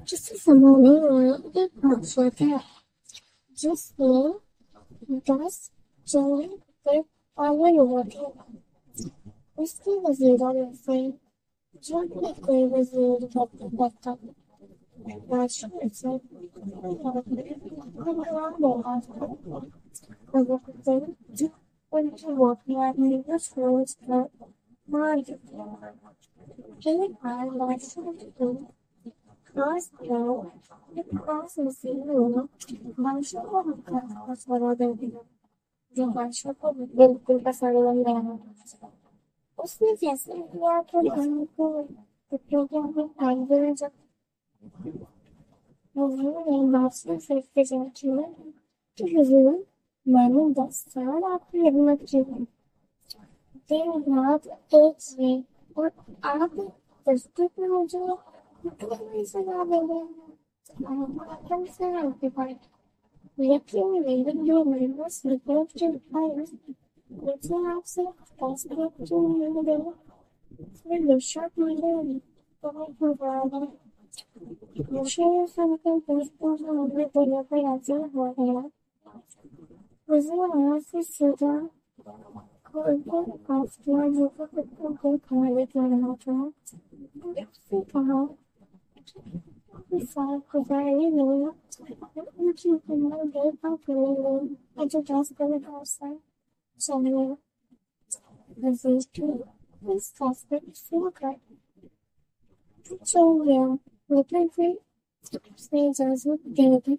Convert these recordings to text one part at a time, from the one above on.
کسی زمانے میں ایک بادشاہ تھا جس میں 10 جنگ پاگل ہوا تھا۔ اس کے وزیروں میں سے جب بھی کوئی وزیر بنتا بادشاہ اسے حکمران بولا تھا۔ اگر ان کی واقعات میں سوچ کر مار دیتے۔ ایک بار بادشاہ کو خاص لوگ ایک خاص وزیر نے بادشاہ کو مشورہ دے دیا جو بادشاہ کو بالکل پسند نہیں آیا۔ اس نے فیصلہ کیا کہ گھر کو کتوں کے اپنے ٹائم دینا چاہتا۔ وزیر نے بادشاہ سے التجا کیا کہ حضور، میں نے 10 سال آپ کی خدمت کی ہے، دن رات ایک سے، اور آپ تصدیق میں مجھے اتنی سزا دے رہے ہیں۔ آپ کم سے آپ کے پاس لیکن میرے جو محبوب رپورٹ کے بھائی مجھے آپ سے فیصلہ کیوں نہیں دے پھر بشک مجھے بہت برا ہے۔ مجھے یہ سن کر دوستوں سے مجھے دنیا پر راضی ہو گیا۔ وزیر اعلیٰ سے سیدھا کھول کر فیصلہ جو کہ کتوں کو کھانے کے رہا تھا اس سے کہا کہ سال گزارے نہیں ان کی حکومت دیر پر کریں گے مجھے 10 دن کا عرصہ چاہیے۔ وزیر کی اس فیصلے کو سن کر چل گیا، لیکن پھر اس نے اجازت دے دی۔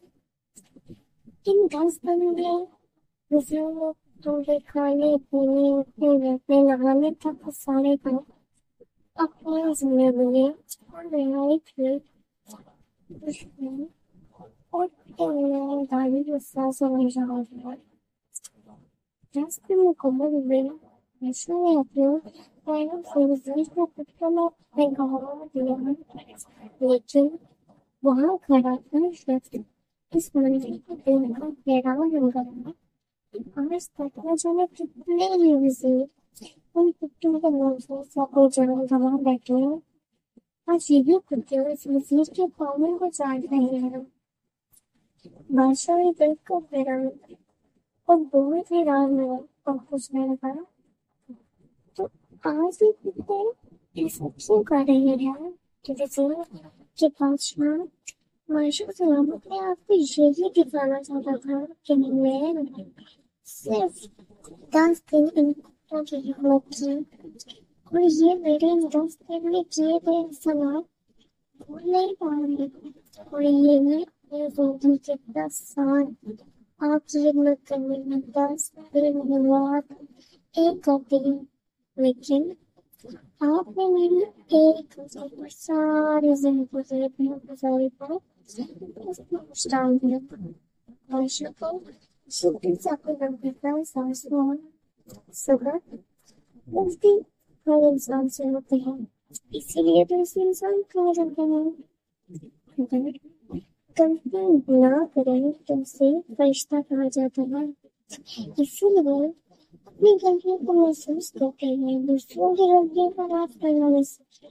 ان 10 دن میں وزیر نے پورے کھانے پینے اٹھنے بیٹھنے نہانے تک سارے کام اپنی زندگی اور رہائی کی دشمنی اور ایمانداری کے ساتھ سمجھا دیا۔ 10 دن مکمل ہوئے، بادشاہ نے اپنے پیروں سے وزیر کو کتوں میں پیغام دیا، لیکن وہاں کھڑا ہر شخص اس منظر کو دیکھ کر حیران ہو گیا۔ آج تک نہ جانے کتنے ہی وزیر ان کتوں کے موضوع سے اپنی جان گنوا بیٹھے ہیں۔ آج یہی کتے اس وزیر کے پاؤں کو چاٹ رہے ہیں۔ بادشاہ نے دیکھ کر حیران اور بہت حیران ہوا اور پوچھنے لگا، تو آج یہ کتے ایسا کیوں کر رہے ہیں؟ کہ وزیر کے بادشاہ ماشاء سلامت نے آپ کو یہی دکھانا چاہتا تھا کہ میں صرف 10 دن ان کتوں کی خدمت کی اور یہ میرے 10 دن میں کیے گئے احسانات بھول نہیں پاؤں گی، اور یہ اپنی زندگی کے 10 سال آپ کی خدمت کرنے میں 10 دن رات ایک کرتے ہیں، لیکن آپ نے میری ایک وزیر پر ساری زندگی گزاری پر اس ڈال دیا۔ بادشاہ کو شدت سے اپنے گھر کا احساس ہوا۔ صبر غلطی ہر انسان سے ہوتی ہے، اسی لیے تو اسے انسان کہا جاتا ہے۔ اگر غلطی نہ کریں تو اسے فرشتہ کہا جاتا ہے۔ اسی لیے اپنی غلطیوں کو محسوس کرتے ہیں دوسروں کی غلطیوں پر معاف کرنا نہیں سیکھیں۔